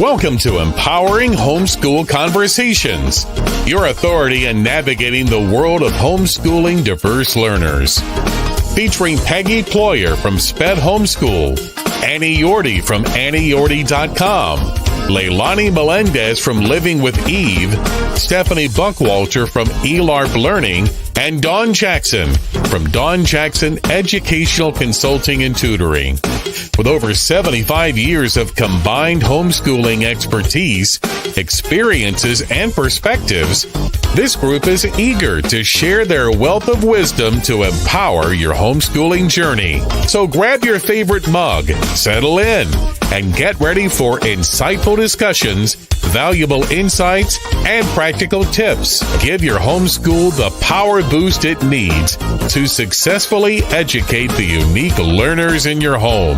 Welcome to Empowering Homeschool Conversations, your authority in navigating the world of homeschooling diverse learners. Featuring Peggy Ployhar from SPED Homeschool, Annie Yorty from AnnieYorty.com, Leilani Melendez from Living with Eve, Stephanie Buckwalter from eLARP Learning, and Dawn Jackson from Dawn Jackson Educational Consulting and Tutoring. With over 75 years of combined homeschooling expertise, experiences, and perspectives, this group is eager to share their wealth of wisdom to empower your homeschooling journey. So grab your favorite mug, settle in, and get ready for insightful discussions, valuable insights, and practical tips. Give your homeschool the power boost it needs to successfully educate the unique learners in your home.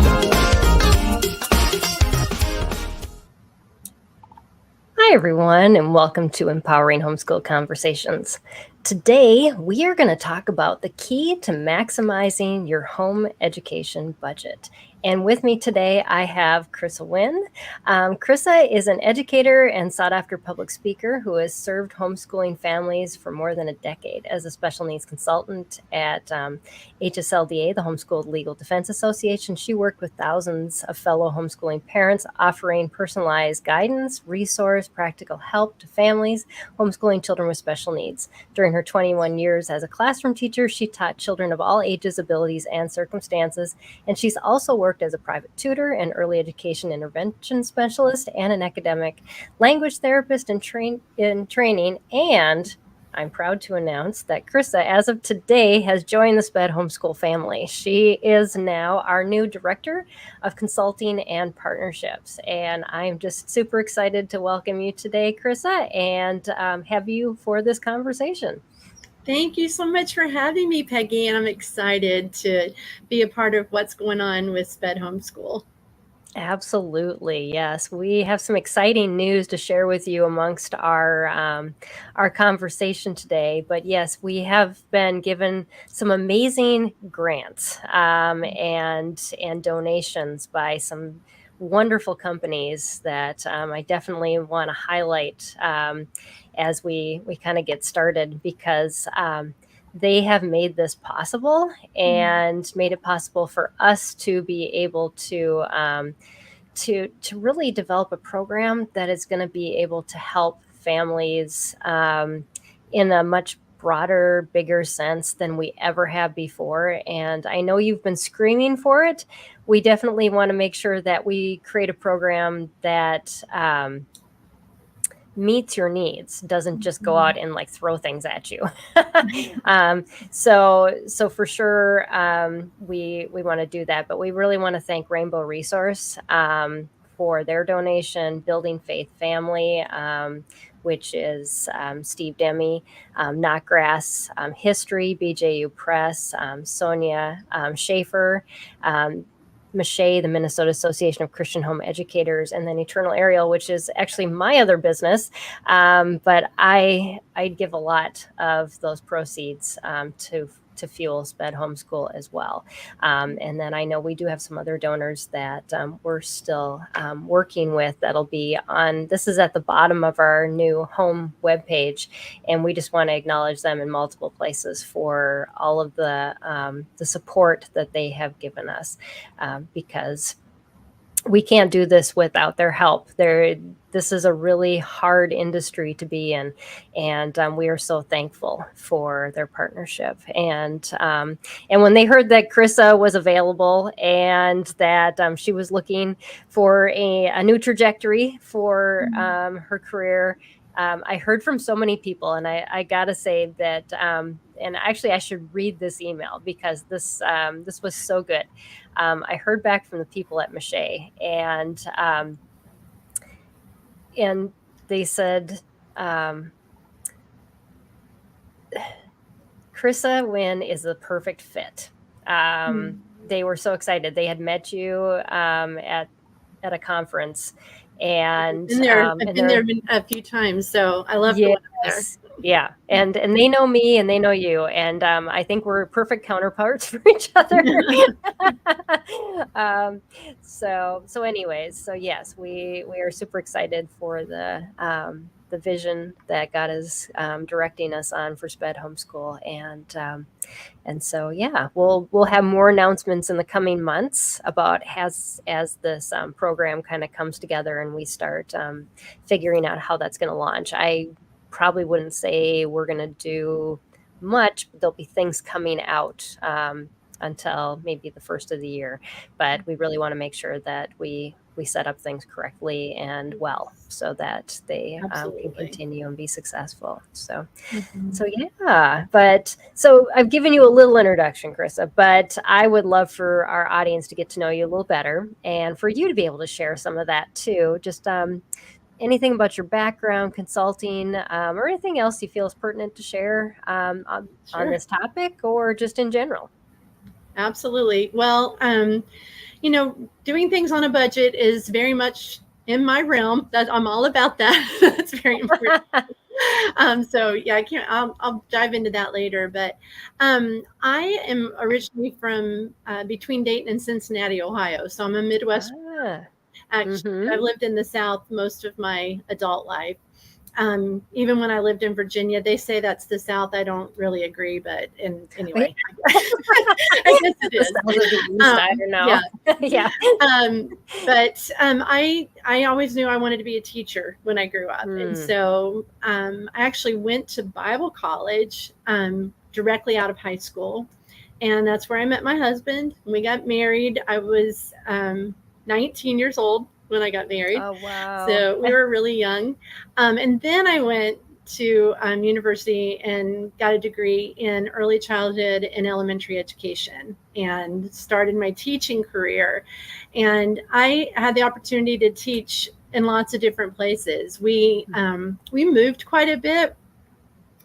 Hi, everyone, and welcome to Empowering Homeschool Conversations. Today, we are going to talk about the key to maximizing your home education budget. And with me today, I have Krisa Winn. Krisa is an educator and sought-after public speaker who has served homeschooling families for more than a decade as a special needs consultant at HSLDA, the Homeschool Legal Defense Association. She worked with thousands of fellow homeschooling parents, offering personalized guidance, resource, practical help to families homeschooling children with special needs. During her 21 years as a classroom teacher, she taught children of all ages, abilities, and circumstances, and she's also worked as a private tutor, an early education intervention specialist, and an academic language therapist in training. And I'm proud to announce that Krisa, as of today, has joined the SPED homeschool family. She is now our new director of consulting and partnerships. And I'm just super excited to welcome you today, Krisa, and have you for this conversation. Thank you so much for having me, Peggy, and I'm excited to be a part of what's going on with SPED Homeschool. Absolutely, yes. We have some exciting news to share with you amongst our conversation today. But yes, we have been given some amazing grants and donations by some wonderful companies that I definitely want to highlight as we kind of get started, because they have made this possible and made it possible for us to be able to really develop a program that is going to be able to help families in a much broader, bigger sense than we ever have before. And I know you've been screaming for it. We definitely want to make sure that we create a program that meets your needs, doesn't just go out and like throw things at you. So for sure, we want to do that, but we really want to thank Rainbow Resource for their donation, Building Faith Family, which is Steve Demme, Knotgrass History, BJU Press, Sonia Schaefer, Mache, the Minnesota Association of Christian Home Educators, and then Eternal Ariel, which is actually my other business. But I'd give a lot of those proceeds to fuel SPED Homeschool as well. And then I know we do have some other donors that we're still working with that'll be on. This is at the bottom of our new home webpage, and we just want to acknowledge them in multiple places for all of the support that they have given us, because we can't do this without their help. This is a really hard industry to be in, and we are so thankful for their partnership. And when they heard that Krisa was available and that she was looking for a new trajectory for her career, I heard from so many people, and I gotta say that, and actually I should read this email because this was so good. I heard back from the people at Mache, and they said, Krisa Winn is the perfect fit. They were so excited. They had met you at a conference, and I've been there a few times, so I love going there. Yeah. And they know me and they know you. And I think we're perfect counterparts for each other. um, so anyways, so yes, we are super excited for the vision that God is directing us on for SPED homeschool. And so, yeah, we'll have more announcements in the coming months about as this program kind of comes together and we start figuring out how that's going to launch. I probably wouldn't say we're going to do much, but there'll be things coming out until maybe the first of the year. But we really want to make sure that we set up things correctly and well so that they can continue and be successful. So yeah, but so I've given you a little introduction, Krisa, but I would love for our audience to get to know you a little better and for you to be able to share some of that too. Just anything about your background, consulting, or anything else you feel is pertinent to share on this topic or just in general. Absolutely. Well, doing things on a budget is very much in my realm. That I'm all about that. That's very important. So yeah, I'll dive into that later. But I am originally from between Dayton and Cincinnati, Ohio. So I'm a Midwest. Actually, I've lived in the South most of my adult life. Even when I lived in Virginia, they say that's the South. I don't really agree, but anyway, I guess it is. I don't know. Yeah. But I always knew I wanted to be a teacher when I grew up. And so I actually went to Bible college directly out of high school. And that's where I met my husband. We got married. I was 19 years old when I got married. Oh, wow. So we were really young. And then I went to university and got a degree in early childhood and elementary education and started my teaching career. And I had the opportunity to teach in lots of different places. We moved quite a bit.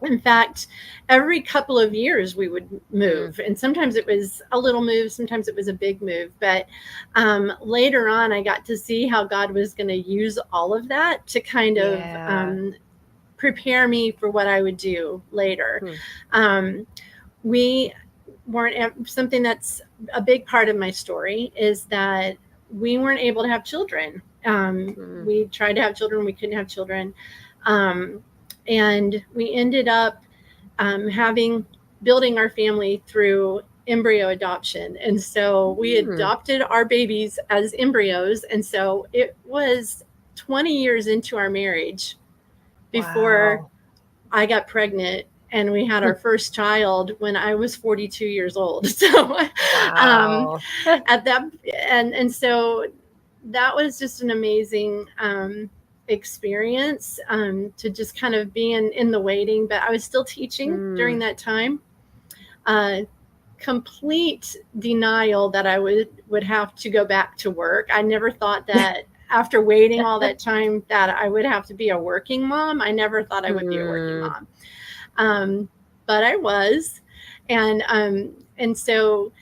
In fact, every couple of years we would move, and sometimes it was a little move, sometimes it was a big move. But later on, I got to see how God was going to use all of that to kind of prepare me for what I would do later. We weren't, something that's a big part of my story is that we weren't able to have children. We tried to have children, we couldn't have children. And we ended up building our family through embryo adoption. And so we adopted our babies as embryos. And so it was 20 years into our marriage before I got pregnant, and we had our first child when I was 42 years old. So at that, and so that was just an amazing experience to just kind of be in the waiting, but I was still teaching during that time. Complete denial that I would have to go back to work. I never thought that after waiting all that time that I would have to be a working mom. I never thought I would be a working mom. But I was, and so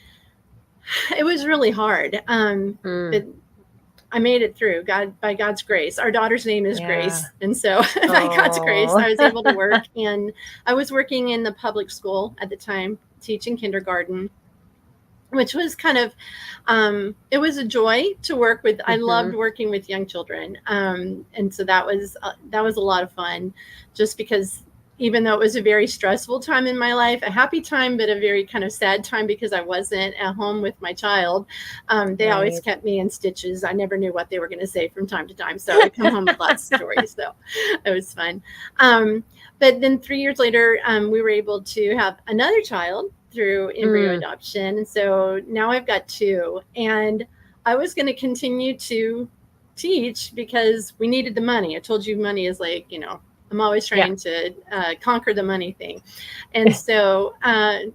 it was really hard. But I made it through by God's grace. Our daughter's name is Grace. And so by God's grace, I was able to work. And I was working in the public school at the time, teaching kindergarten, which was kind of, it was a joy to work with. I loved working with young children. And so that was a lot of fun, just because even though it was a very stressful time in my life, a happy time, but a very kind of sad time because I wasn't at home with my child. They always kept me in stitches. I never knew what they were going to say from time to time. So I'd come home with lots of stories. So it was fun. But then 3 years later, we were able to have another child through embryo adoption. And so now I've got two. And I was going to continue to teach because we needed the money. I told you money is like, I'm always trying to conquer the money thing. And so I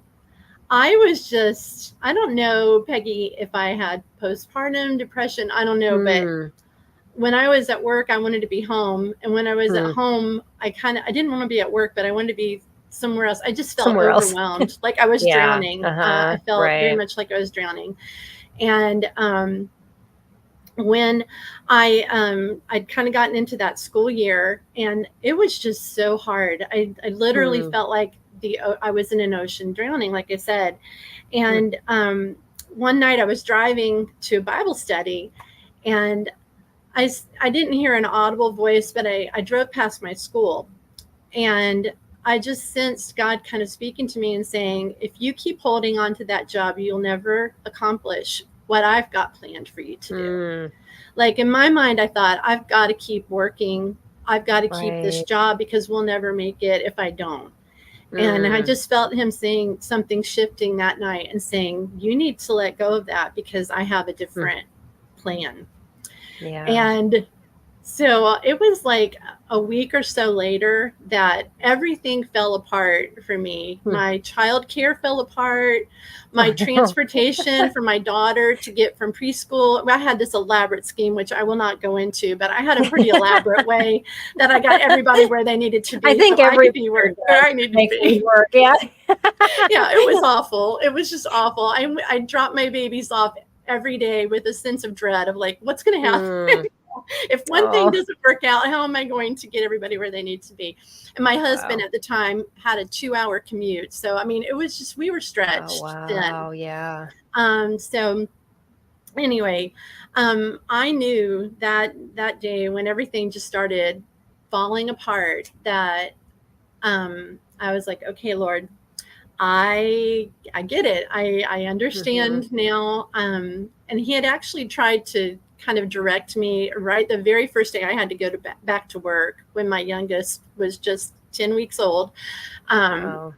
was just, I don't know, Peggy, if I had postpartum depression, I don't know. But when I was at work, I wanted to be home. And when I was at home, I didn't want to be at work, but I wanted to be somewhere else. I just felt overwhelmed. Like I was drowning. I felt very much like I was drowning. And when I'd kind of gotten into that school year, and it was just so hard. I literally felt like I was in an ocean drowning, like I said. And one night I was driving to a Bible study, and I didn't hear an audible voice, but I drove past my school, and I just sensed God kind of speaking to me and saying, if you keep holding on to that job, you'll never accomplish what I've got planned for you to do. Like in my mind, I thought, I've got to keep working. I've got to keep this job because we'll never make it if I don't. And I just felt him saying something shifting that night and saying, you need to let go of that because I have a different plan. Yeah. And so it was like a week or so later that everything fell apart for me. My childcare fell apart. My transportation for my daughter to get from preschool. I had this elaborate scheme, which I will not go into, but I had a pretty elaborate way that I got everybody where they needed to be. I think so every I could be where I needed to be. Work, yeah. Yeah, it was awful. It was just awful. I dropped my babies off every day with a sense of dread of like, what's going to happen? If one thing doesn't work out, how am I going to get everybody where they need to be? And my husband at the time had a 2-hour commute. So, I mean, it was just, we were stretched then. Yeah. So anyway, I knew that day when everything just started falling apart that I was like, okay, Lord, I get it. I understand now. And he had actually tried to kind of direct me right the very first day I had to go back to work when my youngest was just 10 weeks old. I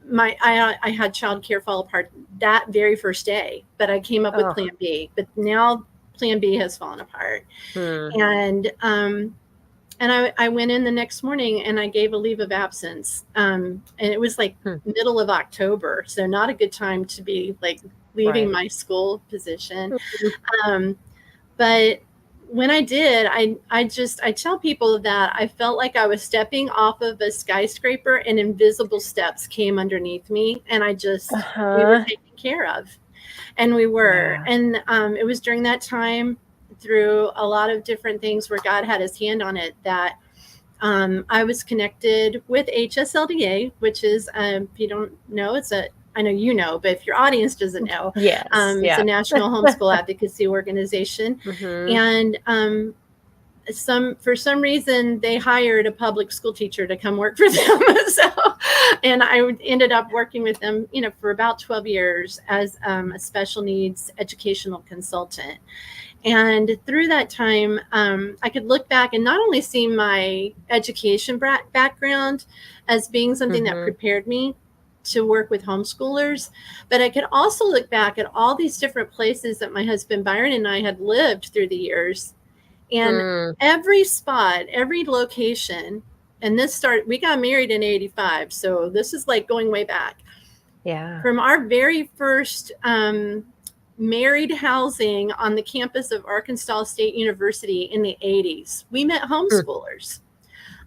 had childcare fall apart that very first day, but I came up with Plan B. But now Plan B has fallen apart. And I went in the next morning and I gave a leave of absence. And it was like middle of October. So not a good time to be like leaving my school position. But when I did, I tell people that I felt like I was stepping off of a skyscraper and invisible steps came underneath me. And I just, we were taken care of. And we were. And it was during that time, through a lot of different things where God had his hand on it, that I was connected with HSLDA, which is, if you don't know, I know you know, but if your audience doesn't know, it's a national homeschool advocacy organization. And for some reason, they hired a public school teacher to come work for them. And I ended up working with them, for about 12 years as a special needs educational consultant. And through that time, I could look back and not only see my education background as being something that prepared me to work with homeschoolers, but I could also look back at all these different places that my husband Byron and I had lived through the years. And every spot, every location, and we got married in 85. So this is like going way back. Yeah. From our very first married housing on the campus of Arkansas State University in the 80s, we met homeschoolers.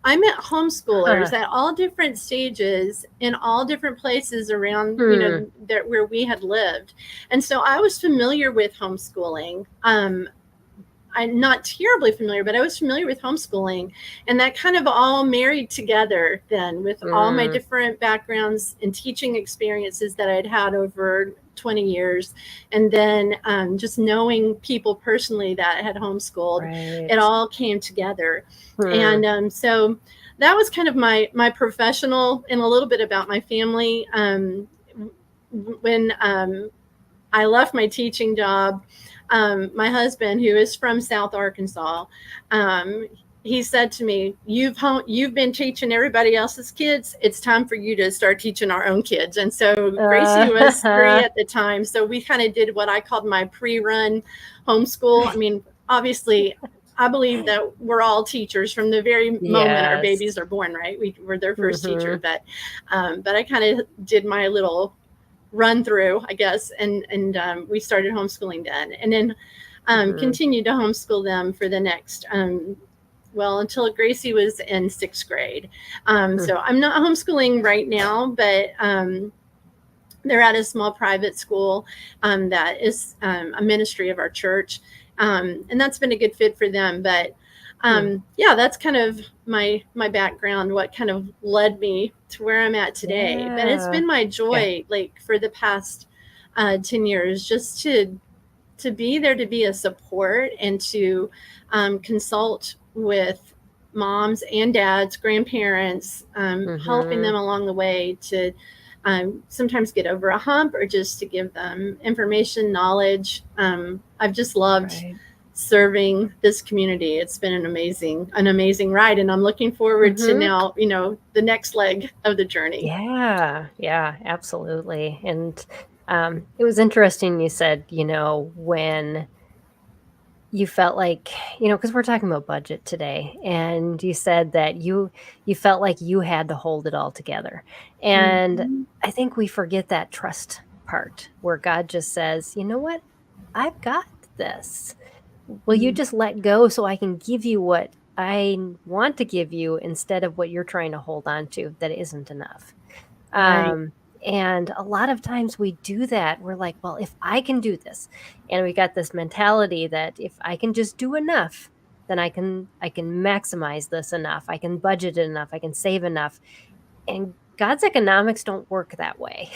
I met homeschoolers at all different stages in all different places around, where we had lived. And so I was familiar with homeschooling. I'm not terribly familiar, but I was familiar with homeschooling, and that kind of all married together then with all my different backgrounds and teaching experiences that I'd had over 20 years. And then just knowing people personally that had homeschooled, it all came together. And so that was kind of my professional, and a little bit about my family. When I left my teaching job, my husband, who is from South Arkansas, he said to me, you've been teaching everybody else's kids. It's time for you to start teaching our own kids. And so Gracie was 3 at the time. So we kind of did what I called my pre-run homeschool. I mean, obviously, I believe that we're all teachers from the very moment our babies are born, right? We're their first teacher. But I kind of did my little run through, I guess, and we started homeschooling then, and then continued to homeschool them for the next until Gracie was in 6th grade. So I'm not homeschooling right now, but they're at a small private school that is a ministry of our church. And that's been a good fit for them. But yeah, that's kind of my background, what kind of led me to where I'm at today. But it's been my joy, like for the past 10 years, just to be there, to be a support, and to consult with moms and dads, grandparents, helping them along the way to sometimes get over a hump, or just to give them information, knowledge. I've just loved serving this community. It's been an amazing ride, and I'm looking forward to now, the next leg of the journey. Yeah, absolutely. And it was interesting you said, when you felt like, because we're talking about budget today, and you said that you felt like you had to hold it all together. And I think we forget that trust part, where God just says, you know what, I've got this. Will you just let go so I can give you what I want to give you, instead of what you're trying to hold on to that isn't enough? And a lot of times we do that. We're like, well, if I can do this, and we got this mentality that if I can just do enough, then I can maximize this enough. I can budget it enough. I can save enough. And God's economics don't work that way.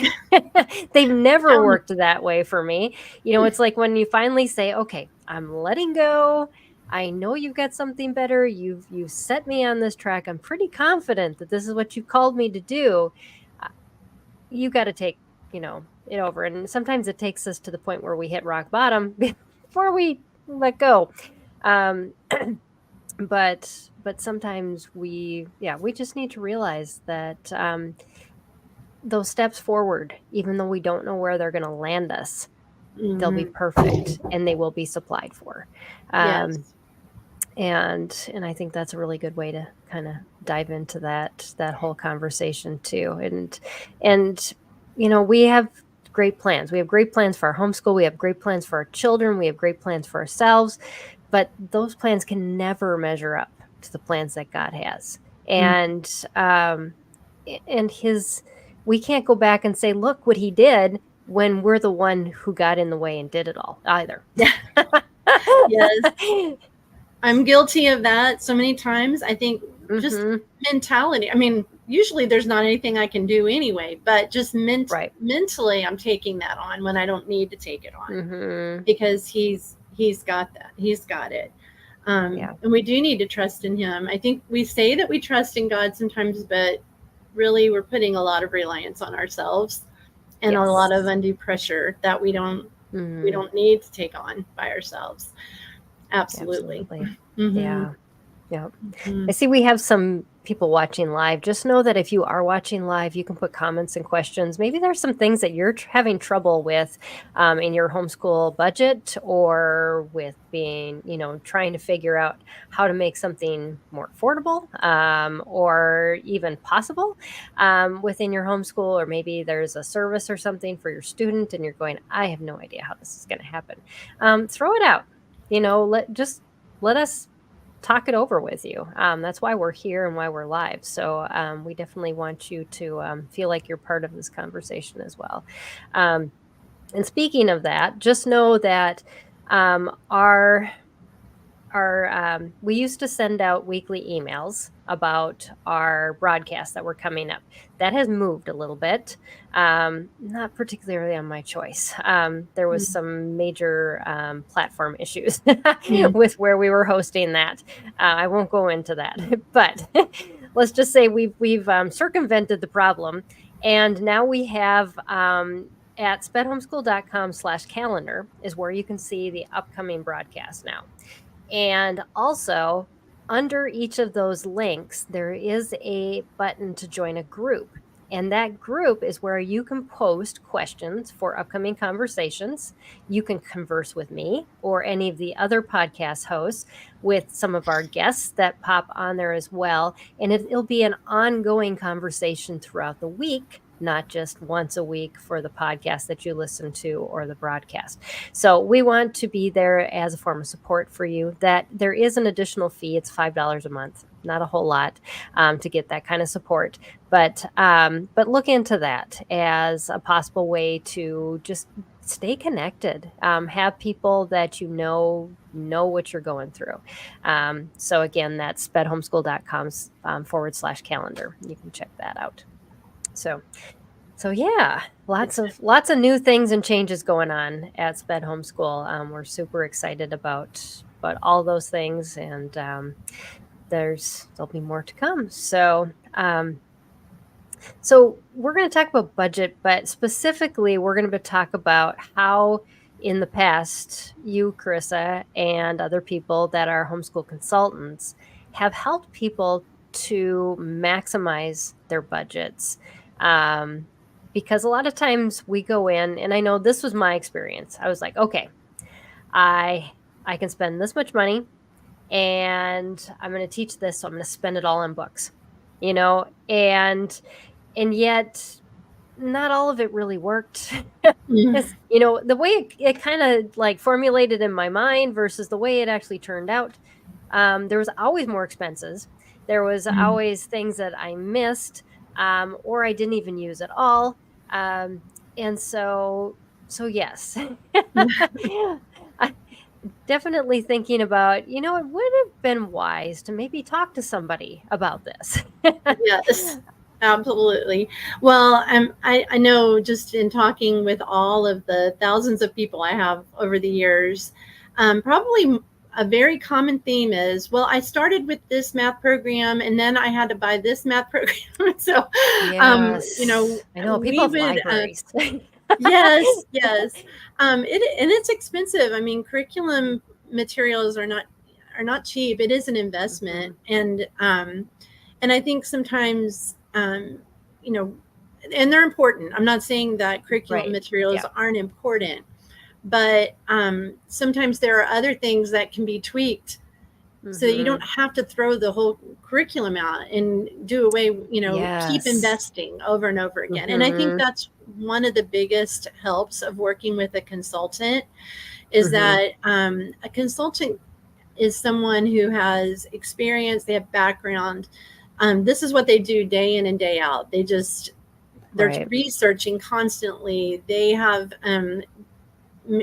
They've never worked that way for me. It's like when you finally say, okay, I'm letting go. I know you've got something better. You've set me on this track. I'm pretty confident that this is what you called me to do. You got to take, it over. And sometimes it takes us to the point where we hit rock bottom before we let go. But sometimes we just need to realize that those steps forward, even though we don't know where they're going to land us, they'll be perfect, and they will be supplied for. And I think that's a really good way to kind of dive into that whole conversation too. And we have great plans. We have great plans for our homeschool. We have great plans for our children. We have great plans for ourselves. But those plans can never measure up to the plans that God has. And we can't go back and say, look what he did, when we're the one who got in the way and did it all either. Yes. I'm guilty of that so many times. I think just mentality. I mean, usually there's not anything I can do anyway, but just mentally I'm taking that on when I don't need to take it on, because he's got that. He's got it. And we do need to trust in him. I think we say that we trust in God sometimes, but really we're putting a lot of reliance on ourselves, and a lot of undue pressure that we don't need to take on by ourselves. Absolutely. Yeah. I see we have some people watching live. Just know that if you are watching live, you can put comments and questions. Maybe there's some things that you're having trouble with in your homeschool budget, or with being, trying to figure out how to make something more affordable, or even possible within your homeschool. Or maybe there's a service or something for your student, and you're going, I have no idea how this is going to happen. Throw it out. Let us talk it over with you. That's why we're here and why we're live. So we definitely want you to feel like you're part of this conversation as well. And speaking of that, just know that we used to send out weekly emails about our broadcasts that were coming up. That has moved a little bit, not particularly on my choice. There was some major platform issues with where we were hosting that. I won't go into that, but let's just say we've circumvented the problem, and now we have at spedhomeschool.com/calendar is where you can see the upcoming broadcast now. And also, under each of those links, there is a button to join a group. And that group is where you can post questions for upcoming conversations. You can converse with me or any of the other podcast hosts, with some of our guests that pop on there as well. And it'll be an ongoing conversation throughout the week, not just once a week for the podcast that you listen to or the broadcast. So we want to be there as a form of support for you. That there is an additional fee. It's $5 a month, not a whole lot to get that kind of support. But look into that as a possible way to just stay connected. Have people that you know what you're going through. So again, that's spedhomeschool.com /calendar. You can check that out. So yeah, lots of new things and changes going on at SPED Homeschool. We're super excited about all those things, and there'll be more to come. So we're going to talk about budget, but specifically, we're going to talk about how in the past, you, Krisa, and other people that are homeschool consultants have helped people to maximize their budgets. Because a lot of times we go in, and I know this was my experience. I was like, okay, I can spend this much money, and I'm going to teach this, so I'm going to spend it all on books, and yet not all of it really worked. Because, the way it kind of like formulated in my mind versus the way it actually turned out, there was always more expenses. There was always things that I missed, or I didn't even use at all. And so yes, I definitely thinking about, it would have been wise to maybe talk to somebody about this. Yes, absolutely. Well, I know just in talking with all of the thousands of people I have over the years, probably a very common theme is, well, I started with this math program and then I had to buy this math program. So, Yes. I know people have libraries. Yes. And it's expensive. I mean, curriculum materials are not cheap. It is an investment. And I think sometimes, and they're important. I'm not saying that curriculum materials aren't important, but sometimes there are other things that can be tweaked so that you don't have to throw the whole curriculum out and do away, keep investing over and over again. And I think that's one of the biggest helps of working with a consultant is that a consultant is someone who has experience, they have background. This is what they do day in and day out. They're researching constantly. They have,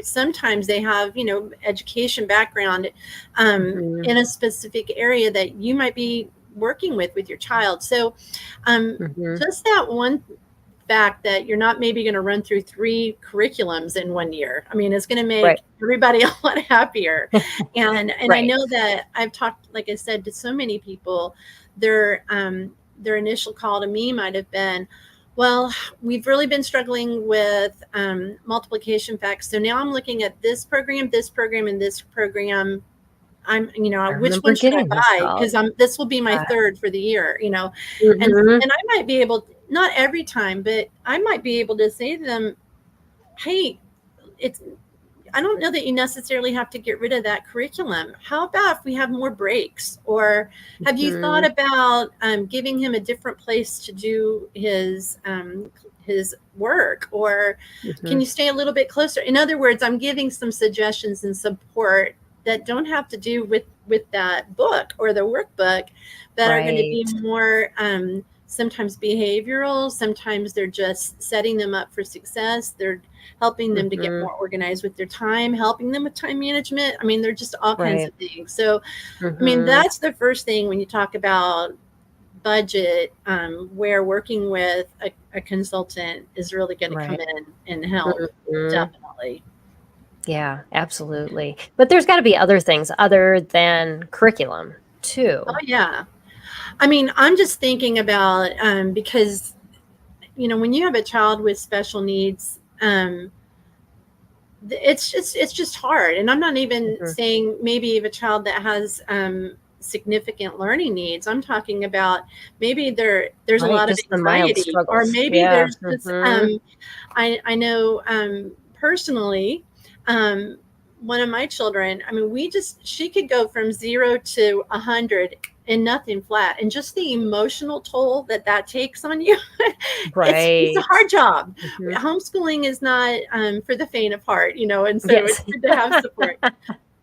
sometimes they have, education background in a specific area that you might be working with your child. So just that one fact that you're not maybe going to run through 3 curriculums in 1 year. I mean, it's going to make everybody a lot happier. And I know that I've talked, like I said, to so many people, their initial call to me might have been, well, we've really been struggling with multiplication facts. So now I'm looking at this program, and this program. Which one should I buy? Because this will be my third for the year, and I might be able, not every time, but I might be able to say to them, hey, I don't know that you necessarily have to get rid of that curriculum. How about if we have more breaks? Or have you thought about giving him a different place to do his work? Or can you stay a little bit closer? In other words, I'm giving some suggestions and support that don't have to do with that book or the workbook, that are going to be more sometimes behavioral. Sometimes they're just setting them up for success. They're helping them to get more organized with their time, helping them with time management. I mean, they're just all kinds of things. So, I mean, that's the first thing when you talk about budget, where working with a consultant is really going to come in and help. Definitely. Yeah, absolutely. But there's got to be other things other than curriculum too. Oh, yeah. I mean, I'm just thinking about, because, when you have a child with special needs, it's just hard. And I'm not even saying maybe if a child that has significant learning needs. I'm talking about maybe there's a lot of anxiety, or maybe there's just, I know personally, one of my children, I mean, she could go from 0 to 100 and nothing flat. And just the emotional toll that takes on you, it's a hard job. Homeschooling is not for the faint of heart, and so it's good to have support.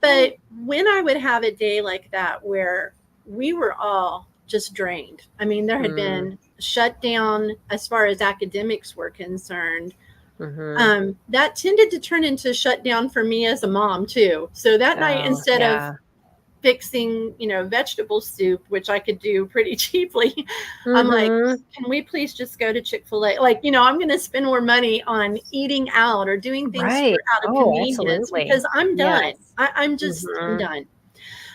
But when I would have a day like that where we were all just drained, I mean, there had been shut down as far as academics were concerned. That tended to turn into shutdown for me as a mom too. So that night, instead of fixing, vegetable soup, which I could do pretty cheaply, I'm like, can we please just go to Chick-fil-A? Like, I'm going to spend more money on eating out or doing things out of convenience because I'm done. Yes. I'm done.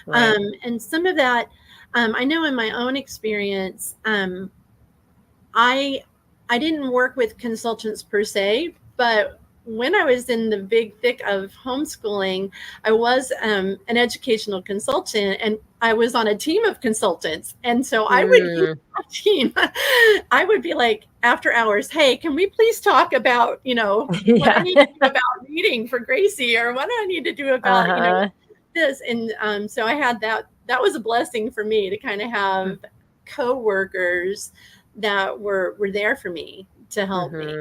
Right. And some of that, I know in my own experience, I didn't work with consultants per se, but when I was in the big thick of homeschooling, I was an educational consultant, and I was on a team of consultants. And so I would use my team. I would be like, after hours, hey, can we please talk about, what I need to do about reading for Gracie, or what I need to do about, this. And so I had that. That was a blessing for me to kind of have coworkers that were there for me to help me.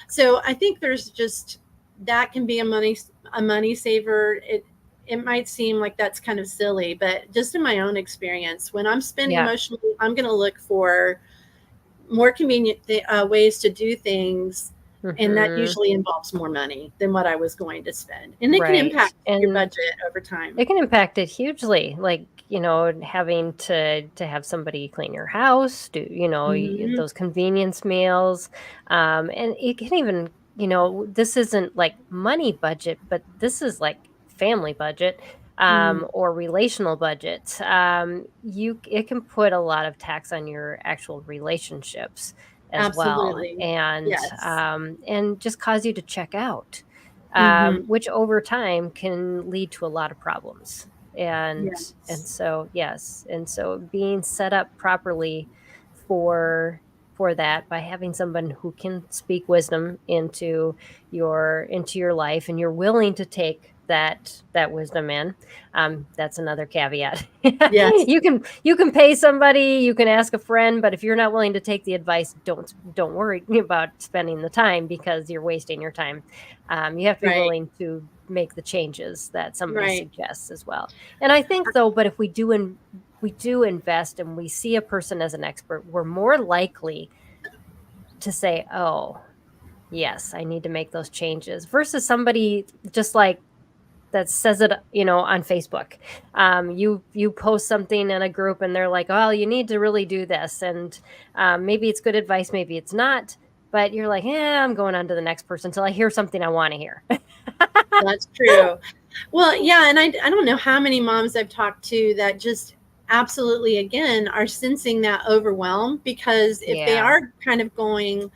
So I think there's just, that can be a money saver. It might seem like that's kind of silly, but just in my own experience, when I'm spending emotionally, I'm going to look for more convenient ways to do things. And that usually involves more money than what I was going to spend. And it can impact your budget over time. It can impact it hugely. Like, having to have somebody clean your house, do, those convenience meals. And it can even, this isn't like money budget, but this is like family budget. Or relational budget. It can put a lot of tax on your actual relationships as Absolutely. well, and just cause you to check out, which over time can lead to a lot of problems. And so being set up properly for that, by having someone who can speak wisdom into your life, and you're willing to take that wisdom in. That's another caveat. Yes. You can pay somebody, you can ask a friend, but if you're not willing to take the advice, don't worry about spending the time, because you're wasting your time. You have to be willing to make the changes that somebody suggests as well. And I think though, but if we do invest and we see a person as an expert, we're more likely to say, oh, yes, I need to make those changes, versus somebody just like that says it, on Facebook. You post something in a group and they're like, oh, you need to really do this. And maybe it's good advice, maybe it's not, but you're like, I'm going on to the next person until I hear something I want to hear. That's true. Well, yeah. And I don't know how many moms I've talked to that just absolutely, again, are sensing that overwhelm, because if they are kind of going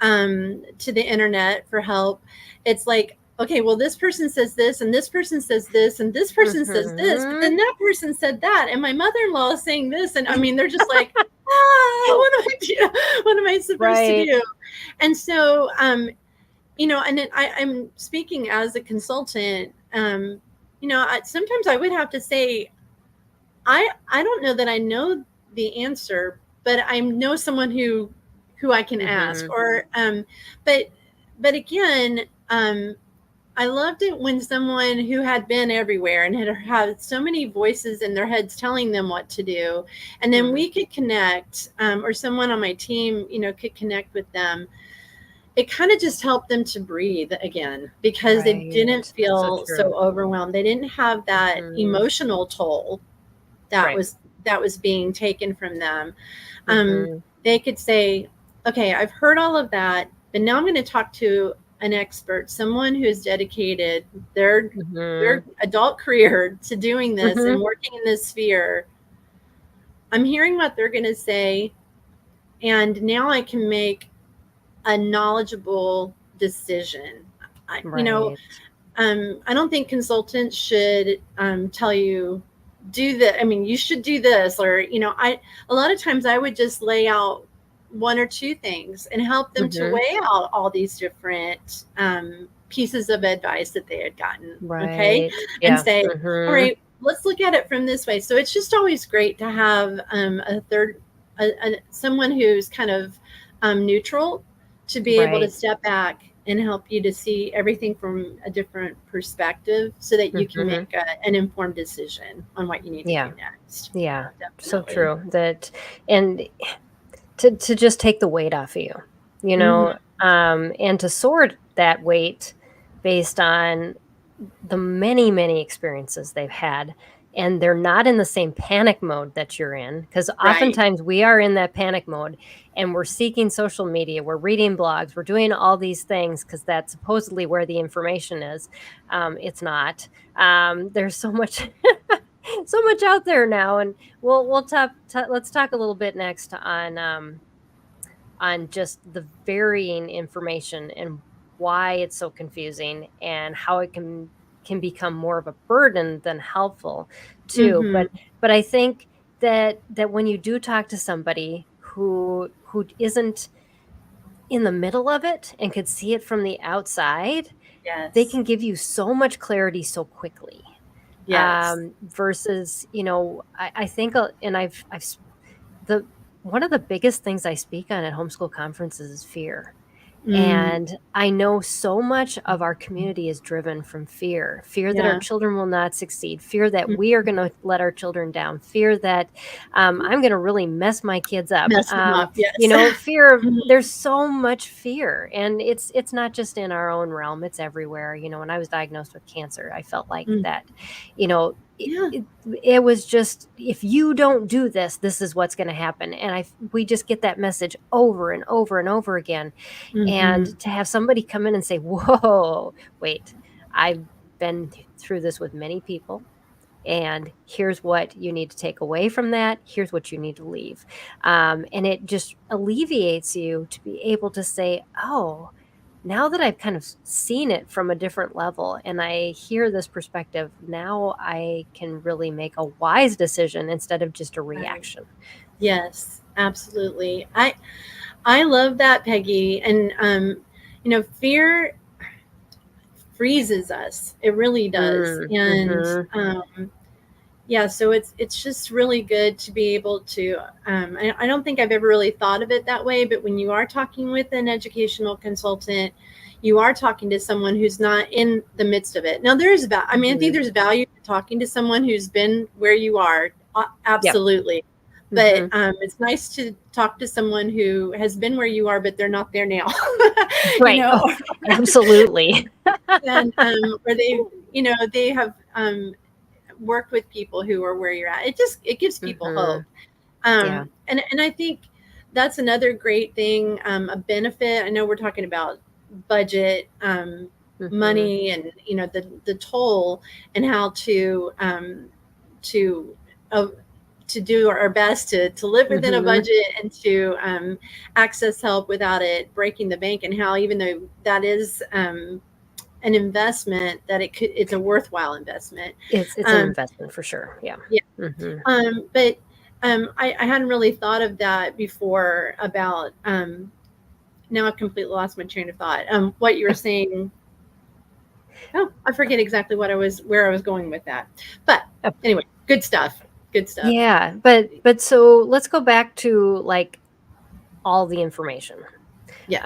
to the internet for help, it's like, okay, well, this person says this, and this person says this, and this person says this, but then that person said that, and my mother-in-law is saying this, and I mean, they're just like, what do I do? What am I supposed to do? And so, and then I'm speaking as a consultant. Sometimes I would have to say, I don't know that I know the answer, but I know someone who I can ask, or but again, I loved it when someone who had been everywhere and had so many voices in their heads telling them what to do, and then we could connect, or someone on my team, could connect with them. It kind of just helped them to breathe again, because they didn't feel so overwhelmed. They didn't have that emotional toll that was being taken from them. They could say, okay, I've heard all of that, but now I'm going to talk to an expert, someone who has dedicated their adult career to doing this and working in this sphere. I'm hearing what they're going to say, and now I can make a knowledgeable decision. I don't think consultants should tell you, do that. I mean, you should do this, or a lot of times I would just lay out one or two things and help them to weigh out all these different pieces of advice that they had gotten. Okay. And say, all right, let's look at it from this way. So it's just always great to have someone who's kind of neutral, to be able to step back and help you to see everything from a different perspective, so that you can make an informed decision on what you need to do next. Yeah, definitely. So true. That, and to just take the weight off of you, and to sort that weight based on the many, many experiences they've had. And they're not in the same panic mode that you're in, because Right. oftentimes we are in that panic mode and we're seeking social media, we're reading blogs, we're doing all these things because that's supposedly where the information is. It's not. There's so much, so much out there now, and let's talk a little bit next on just the varying information and why it's so confusing and how it can become more of a burden than helpful too. Mhm. But I think that when you do talk to somebody who isn't in the middle of it and could see it from the outside, they Yes. can give you so much clarity so quickly. Yes. Versus, I think, and the one of the biggest things I speak on at homeschool conferences is fear. Mm. And I know so much of our community is driven from fear that our Yeah. children will not succeed, fear that Mm. we are going to let our children down, fear that I'm going to really mess my kids up. Mess them up. Yes. Fear of, Mhm. there's so much fear, and it's not just in our own realm, it's everywhere. When I was diagnosed with cancer, I felt like Mm. that, you know, Yeah. it was just, if you don't do this, this is what's going to happen. And we just get that message over and over and over again. And Mhm. to have somebody come in and say, whoa, wait, I've been through this with many people, and here's what you need to take away from that. Here's what you need to leave. And it just alleviates you to be able to say, oh, now that I've kind of seen it from a different level and I hear this perspective, now I can really make a wise decision instead of just a Right. reaction. Yes, absolutely. I love that, Peggy. And fear freezes us. It really does. And yeah, so it's just really good to be able to. I don't think I've ever really thought of it that way, but when you are talking with an educational consultant, you are talking to someone who's not in the midst of it. Now, there's I think there's value in talking to someone who's been where you are, absolutely. But it's nice to talk to someone who has been where you are, but they're not there now. Right. Oh, absolutely. And where they have worked with people who are where you're at. It gives people hope. Yeah. And I think that's another great thing, a benefit. I know we're talking about budget, money, and the toll, and how to do our best to live within a budget and to access help without it breaking the bank, and how, even though that is an investment, that it's a worthwhile investment. It's an investment for sure. Yeah. But I hadn't really thought of that before about now I've completely lost my train of thought. What you were saying. Oh, I forget exactly where I was going with that. But anyway, good stuff. Yeah. But so let's go back to like all the information. Yes.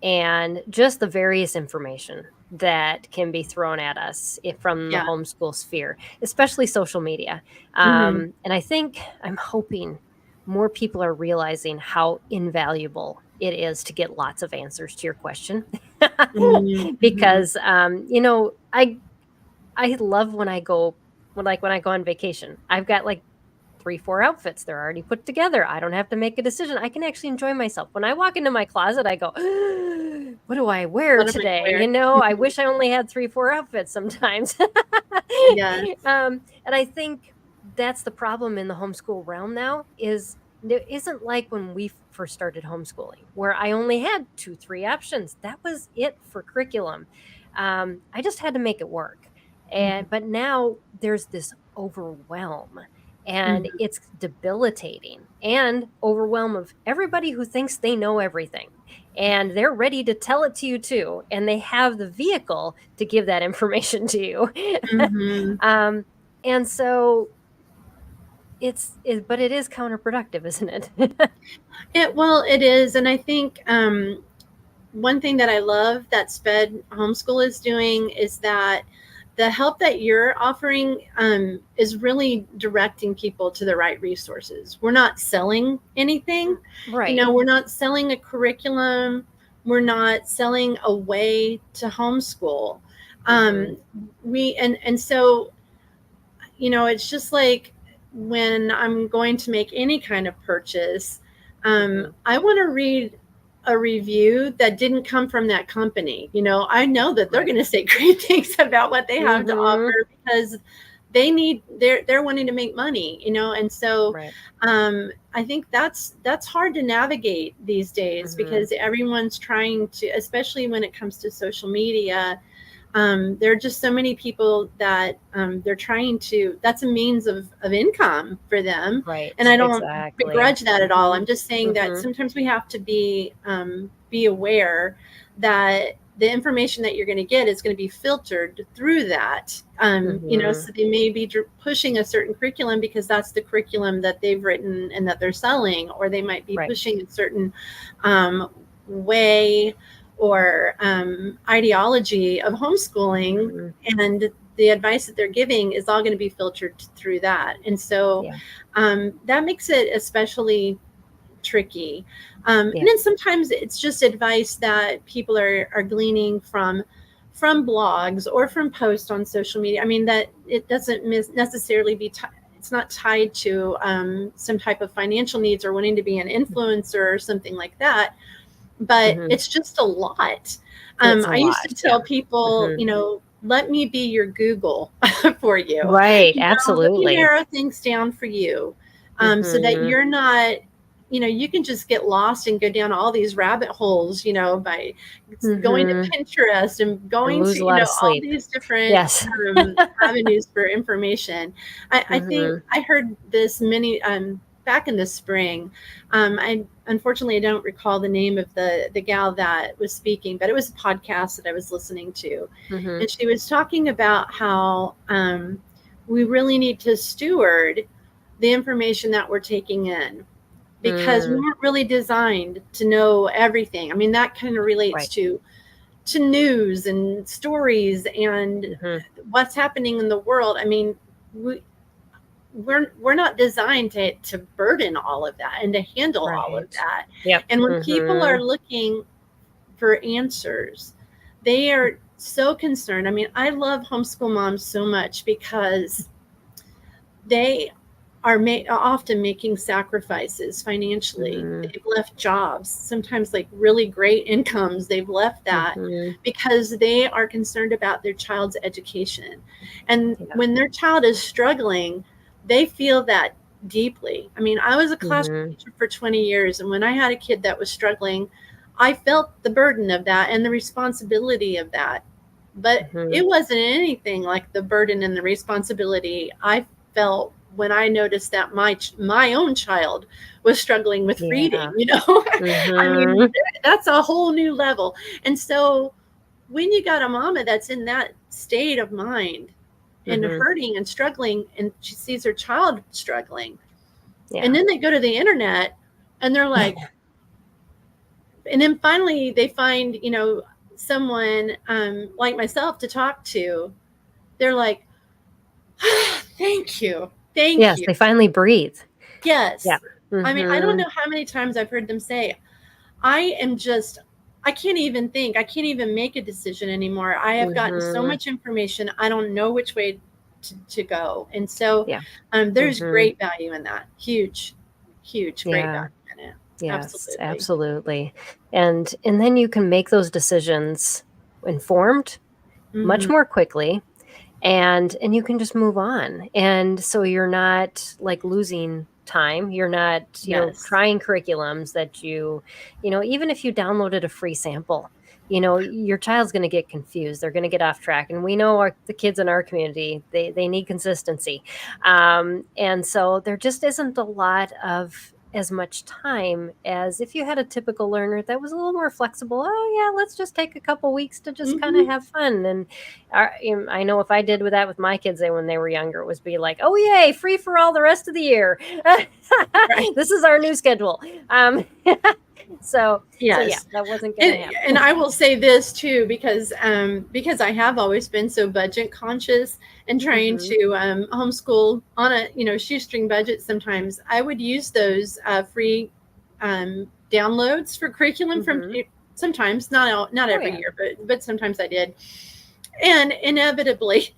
And just the various information that can be thrown at us from the homeschool sphere, especially social media. And I'm hoping more people are realizing how invaluable it is to get lots of answers to your question. Because, I love when I go on vacation, I've got like 3-4 outfits. They're already put together. I don't have to make a decision. I can actually enjoy myself. When I walk into my closet, I go, what do I wear today? I wish I only had 3-4 outfits sometimes. Yes. And I think that's the problem in the homeschool realm now, is it isn't like when we first started homeschooling, where I only had 2-3 options. That was it for curriculum. I just had to make it work. But now there's this overwhelm, and it's debilitating, and overwhelm of everybody who thinks they know everything, and they're ready to tell it to you too, and they have the vehicle to give that information to you. And so but it is counterproductive, isn't it? It is. And I think one thing that I love that SPED Homeschool is doing is that the help that you're offering is really directing people to the right resources. We're not selling anything. Right. We're not selling a curriculum. we're not selling a way to homeschool. And so, it's just like when I'm going to make any kind of purchase, I want to read a review that didn't come from that company. I know that they're going to say great things about what they have to offer, because they're wanting to make money, and so I think that's hard to navigate these days, because everyone's trying to, especially when it comes to social media. There are just so many people that they're trying to, that's a means of income for them. Right. And I don't begrudge that at all. I'm just saying that sometimes we have to be aware that the information that you're going to get is going to be filtered through that. So they may be pushing a certain curriculum because that's the curriculum that they've written and that they're selling, or they might be pushing a certain way or ideology of homeschooling, and the advice that they're giving is all going to be filtered through that. And so that makes it especially tricky. And then sometimes it's just advice that people are gleaning from blogs or from posts on social media. I mean, that it doesn't necessarily be it's not tied to some type of financial needs or wanting to be an influencer or something like that. But it's just a lot. I used to tell people, let me be your Google for you. Right. Absolutely. Let me narrow things down for you, so that you're not, you can just get lost and go down all these rabbit holes, by going to Pinterest and going to, all these different avenues for information. I think I heard this back in the spring. I unfortunately don't recall the name of the gal that was speaking, but it was a podcast that I was listening to. And she was talking about how we really need to steward the information that we're taking in, because we weren't really designed to know everything. I mean, that kind of relates to news and stories and what's happening in the world. I mean, we're not designed to burden all of that and to handle all of that. And when people are looking for answers, they are so concerned. I mean, I love homeschool moms so much because they are often making sacrifices financially. They've left jobs, sometimes like really great incomes. They've left that because they are concerned about their child's education. And when their child is struggling, they feel that deeply. I mean, I was a classroom teacher for 20 years. And when I had a kid that was struggling, I felt the burden of that and the responsibility of that. But it wasn't anything like the burden and the responsibility I felt when I noticed that my own child was struggling with reading, I mean, that's a whole new level. And so when you got a mama that's in that state of mind and hurting and struggling, and she sees her child struggling, and then they go to the internet and they're like, and then finally they find, someone like myself to talk to. They're like, thank you. Yes, they finally breathe. Yes. Yeah. I mean, I don't know how many times I've heard them say, I can't even think. I can't even make a decision anymore. I have gotten so much information. I don't know which way to go. And so there's great value in that. Huge, great value in it. Yes, absolutely. And then you can make those decisions informed much more quickly. And you can just move on. And so you're not like losing time. You're not, trying curriculums that even if you downloaded a free sample, your child's going to get confused. They're going to get off track. And we know the kids in our community, they need consistency. And so there just isn't a lot of as much time as if you had a typical learner that was a little more flexible. Oh yeah, let's just take a couple weeks to just kind of have fun. And I know if I did that with my kids when they were younger, it was be like, oh yay, free for all the rest of the year. This is our new schedule. So that wasn't going to happen. And I will say this too, because I have always been so budget conscious and trying to homeschool on a shoestring budget. Sometimes I would use those free downloads for curriculum from sometimes, not every yeah. year, but sometimes I did. And inevitably,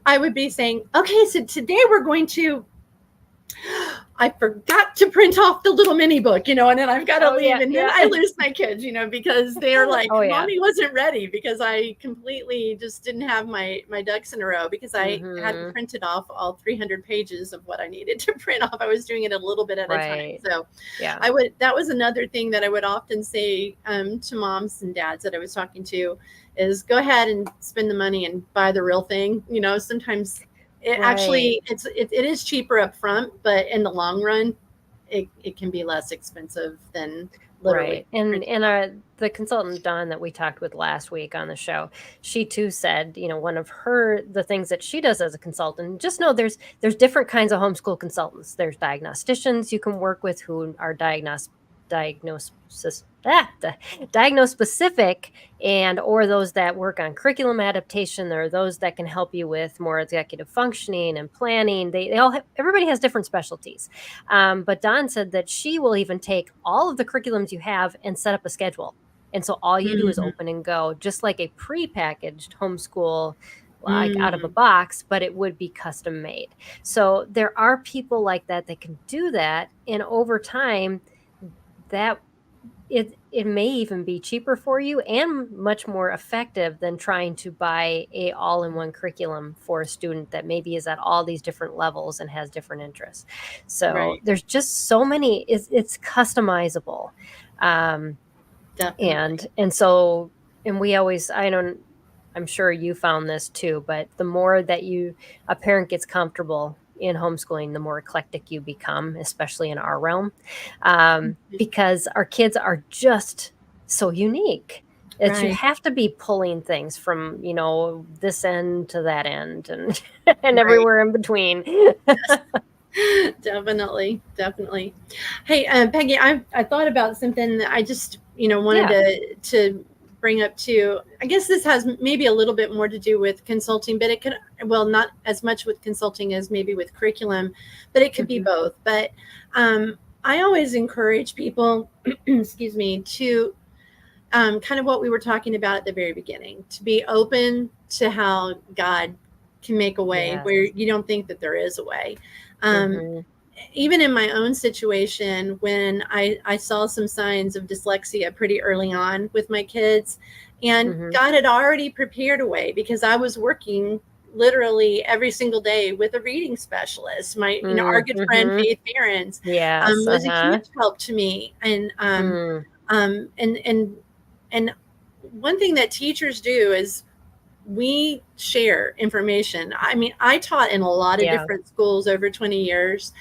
I would be saying, okay, so today we're going to, I forgot to print off the little mini book, and then I've got to leave. Yeah, And then yeah. I lose my kids, because they're like, Oh, yeah. mommy wasn't ready, because I completely just didn't have my ducks in a row, because I hadn't printed off all 300 pages of what I needed to print off. I was doing it a little bit at a time. So yeah, that was another thing that I would often say to moms and dads that I was talking to is go ahead and spend the money and buy the real thing. Sometimes actually it is cheaper up front, but in the long run, it can be less expensive than literally. Right. And the consultant Dawn that we talked with last week on the show, she too said, one of the things that she does as a consultant, just know there's different kinds of homeschool consultants. There's diagnosticians you can work with who are diagnose specific, and or those that work on curriculum adaptation. There are those that can help you with more executive functioning and planning. Everybody has different specialties. But Dawn said that she will even take all of the curriculums you have and set up a schedule. And so all you do is open and go, just like a prepackaged homeschool, like out of a box, but it would be custom made. So there are people like that can do that. And over time, that it may even be cheaper for you and much more effective than trying to buy a all-in-one curriculum for a student that maybe is at all these different levels and has different interests. So there's just so many, it's customizable. Definitely. And we always, I'm sure you found this too, but the more that a parent gets comfortable in homeschooling, the more eclectic you become, especially in our realm, because our kids are just so unique. You have to be pulling things from, this end to that end and everywhere in between. Definitely. Hey, Peggy, I thought about something that I just, wanted to bring up too. I guess this has maybe a little bit more to do with consulting, but it could, not as much with consulting as maybe with curriculum, but it could be both. But I always encourage people, excuse me, to kind of what we were talking about at the very beginning, to be open to how God can make a way where you don't think that there is a way. Even in my own situation, when I saw some signs of dyslexia pretty early on with my kids, and God had already prepared a way, because I was working literally every single day with a reading specialist. Our good friend Faith Behrens was a huge help to me. And and one thing that teachers do is we share information. I mean, I taught in a lot of different schools over 20 years.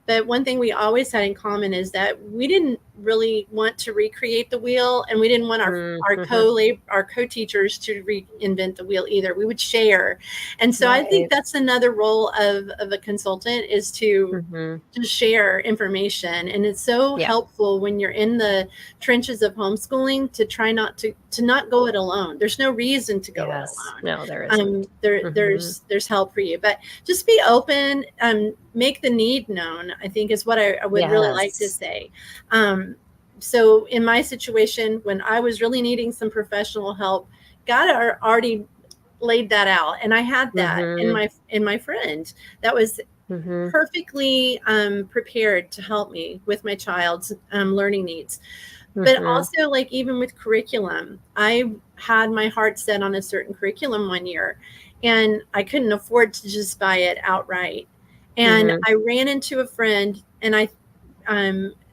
But one thing we always had in common is that we didn't really want to recreate the wheel, and we didn't want our co-teachers to reinvent the wheel either. We would share. And so I think that's another role of a consultant, is to share information. And it's so helpful when you're in the trenches of homeschooling to try not to not go it alone. There's no reason to go it alone. No, there isn't. There's help for you, but just be open. Make the need known, I think, is what I would really like to say. So in my situation, when I was really needing some professional help, God already laid that out, and I had that in my friend that was perfectly prepared to help me with my child's learning needs. But also, like, even with curriculum, I had my heart set on a certain curriculum one year, and I couldn't afford to just buy it outright. And I ran into a friend, and I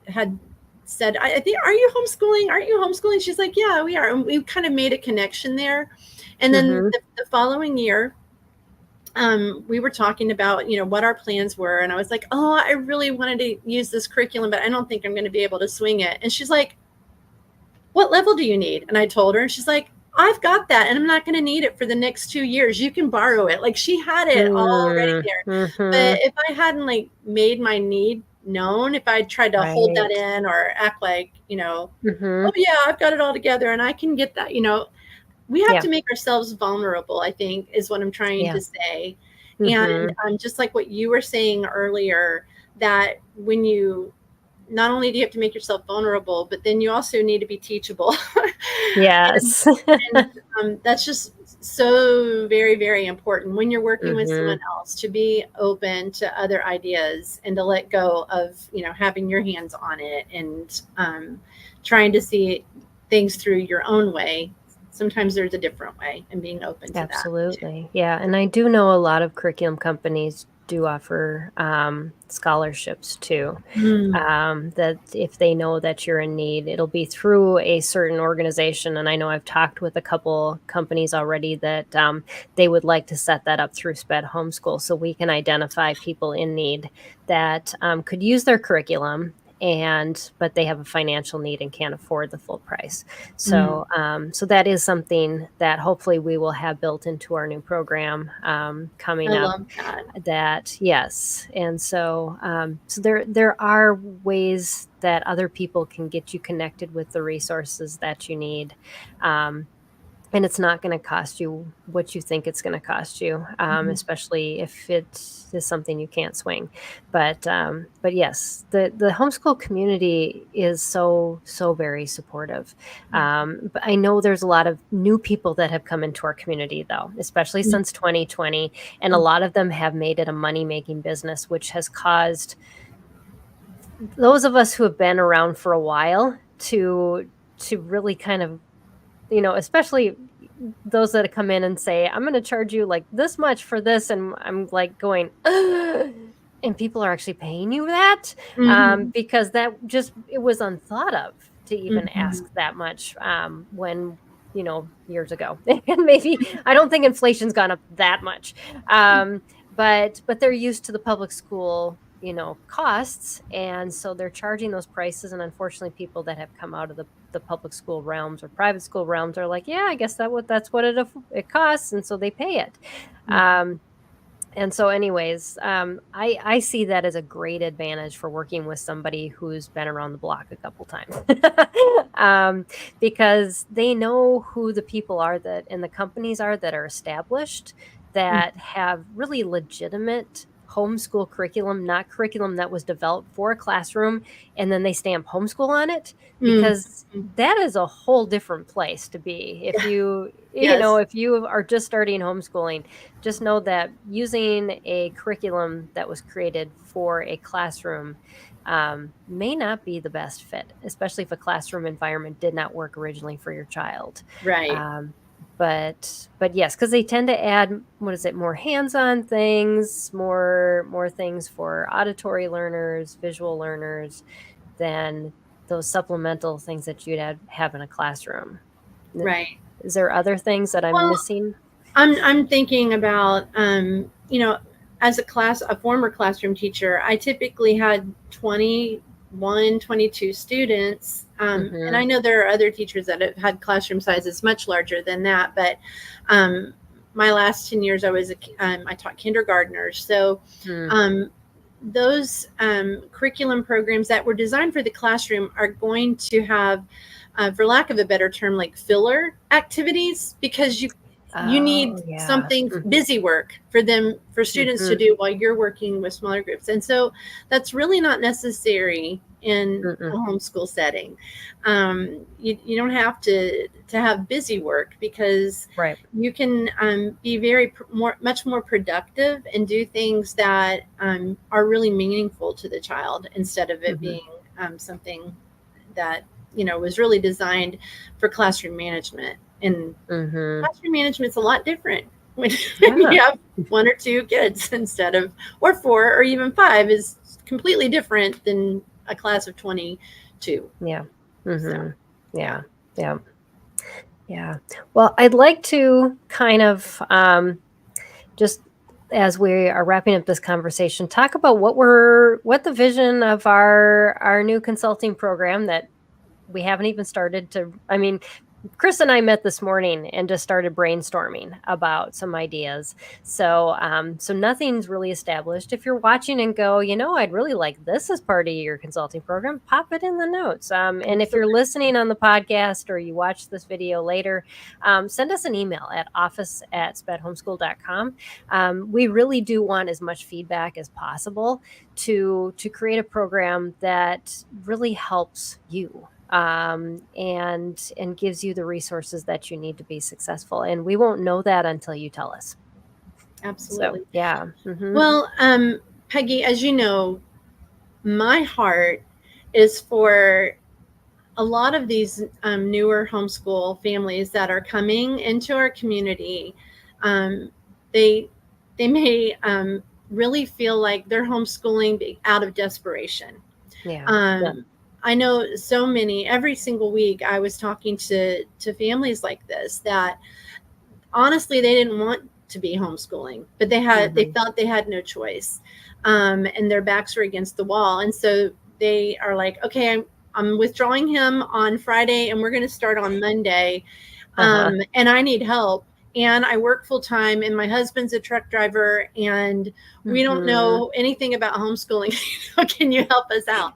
had said, I think, aren't you homeschooling? She's like, yeah, we are. And we kind of made a connection there. And then the following year, we were talking about, what our plans were. And I was like, oh, I really wanted to use this curriculum, but I don't think I'm going to be able to swing it. And she's like, what level do you need? And I told her, and she's like, I've got that, and I'm not going to need it for the next 2 years. You can borrow it. Like, she had it already there. But if I hadn't made my need known, if I tried to hold that in or act like, oh yeah, I've got it all together and I can get that, we have to make ourselves vulnerable, I think, is what I'm trying to say. And just like what you were saying earlier, that when you not only do you have to make yourself vulnerable, but then you also need to be teachable. Yes. And that's just so very, very important when you're working with someone else, to be open to other ideas and to let go of, having your hands on it and trying to see things through your own way. Sometimes there's a different way, and being open to that. Absolutely. Yeah. And I do know a lot of curriculum companies do offer scholarships too. That if they know that you're in need, it'll be through a certain organization. And I know I've talked with a couple companies already that they would like to set that up through SPED Homeschool, so we can identify people in need that could use their curriculum, but they have a financial need and can't afford the full price. So so that is something that hopefully we will have built into our new program coming I up. love That yes. And so so there are ways that other people can get you connected with the resources that you need. And it's not going to cost you what you think it's going to cost you, especially if it is something you can't swing. But yes, the homeschool community is so very supportive. But I know there's a lot of new people that have come into our community, though, especially since 2020, and a lot of them have made it a money-making business, which has caused those of us who have been around for a while to really kind of, especially those that come in and say, I'm going to charge you like this much for this. And I'm like going, ugh. And people are actually paying you that because that it was unthought of to even ask that much when, years ago. And maybe, I don't think inflation's gone up that much. But they're used to the public school costs, and so they're charging those prices. And unfortunately, people that have come out of the public school realms or private school realms are like, yeah, I guess that's what it costs, and so they pay it. And so anyways, I see that as a great advantage for working with somebody who's been around the block a couple times. Because they know who the people are and the companies are that are established, that have really legitimate homeschool curriculum, not curriculum that was developed for a classroom and then they stamp homeschool on it, because that is a whole different place to be. If you if you are just starting homeschooling, just know that using a curriculum that was created for a classroom may not be the best fit, especially if a classroom environment did not work originally for your child. Right. But yes, because they tend to add, more hands-on things, more things for auditory learners, visual learners, than those supplemental things that you'd have in a classroom. Right. Is there other things that I'm missing? I'm thinking about, as a former classroom teacher, I typically had 21, 22 students. And I know there are other teachers that have had classroom sizes much larger than that, but my last 10 years I taught kindergartners. So those curriculum programs that were designed for the classroom are going to have, for lack of a better term, like filler activities, because you need something busy work for students to do while you're working with smaller groups. And so that's really not necessary in a homeschool setting. You don't have to have busy work, because you can be much more productive and do things that are really meaningful to the child, instead of it being something that was really designed for classroom management. And classroom management's a lot different when you have 1 or 2 kids or 4 or even 5 is completely different than a class of 22. Yeah. Yeah. Well, I'd like to kind of just as we are wrapping up this conversation, talk about what the vision of our new consulting program that we haven't even started to, Chris and I met this morning and just started brainstorming about some ideas. So, so nothing's really established. If you're watching and go, I'd really like this as part of your consulting program, pop it in the notes. And if you're listening on the podcast or you watch this video later, send us an email at office@spedhomeschool.com. We really do want as much feedback as possible to create a program that really helps you. And gives you the resources that you need to be successful. And we won't know that until you tell us. Absolutely. So, yeah. Mm-hmm. Well, Peggy, as you know, my heart is for a lot of these newer homeschool families that are coming into our community. They may really feel like they're homeschooling out of desperation. Yeah. I know so many, every single week I was talking to families like this that honestly, they didn't want to be homeschooling, but they felt they had no choice. And their backs were against the wall. And so they are like, okay, I'm withdrawing him on Friday and we're going to start on Monday. And I need help. And I work full time and my husband's a truck driver and we don't know anything about homeschooling. Can you help us out?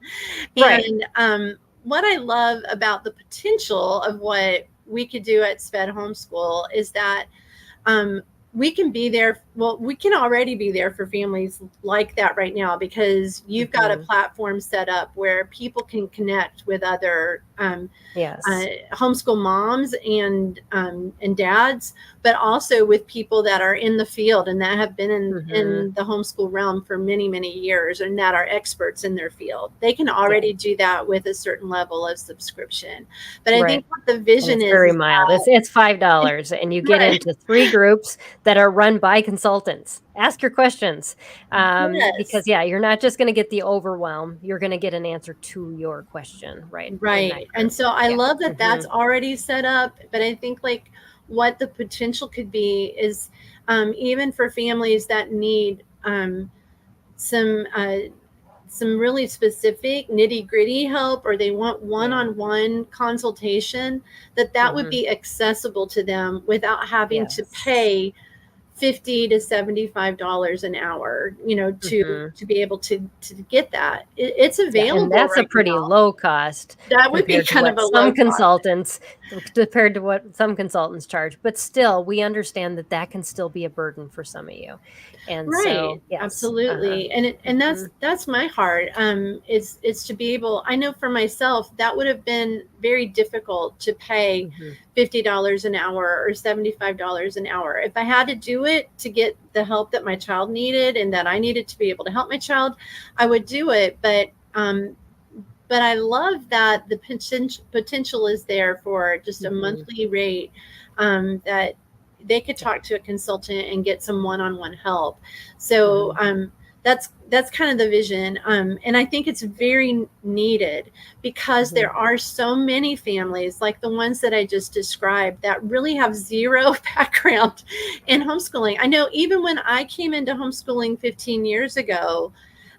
Right. And what I love about the potential of what we could do at SPED Homeschool is that we can be there. Well, we can already be there for families like that right now because you've got a platform set up where people can connect with other homeschool moms and dads, but also with people that are in the field and that have been in the homeschool realm for many, many years and that are experts in their field. They can already do that with a certain level of subscription. But I think what the vision is very mild. It's $5 and you get into 3 groups that are run by consultants. Ask your questions because you're not just going to get the overwhelm. You're going to get an answer to your question. Right. And so I love that that's already set up. But I think like what the potential could be is even for families that need some really specific nitty-gritty help or they want one-on-one consultation, that would be accessible to them without having to pay $50 to $75 an hour, to be able to get that. It's available. And that's a pretty low cost. That would be kind of a low consultants compared to what some consultants charge. But still, we understand that can still be a burden for some of you. And so, yes, absolutely. And that's my heart. It's to be able, I know for myself, that would have been very difficult to pay $50 an hour or $75 an hour. If I had to do it to get the help that my child needed and that I needed to be able to help my child, I would do it. But I love that the potential is there for just a monthly rate that they could talk to a consultant and get some one-on-one help. So that's kind of the vision. And I think it's very needed because there are so many families like the ones that I just described that really have zero background in homeschooling. I know even when I came into homeschooling 15 years ago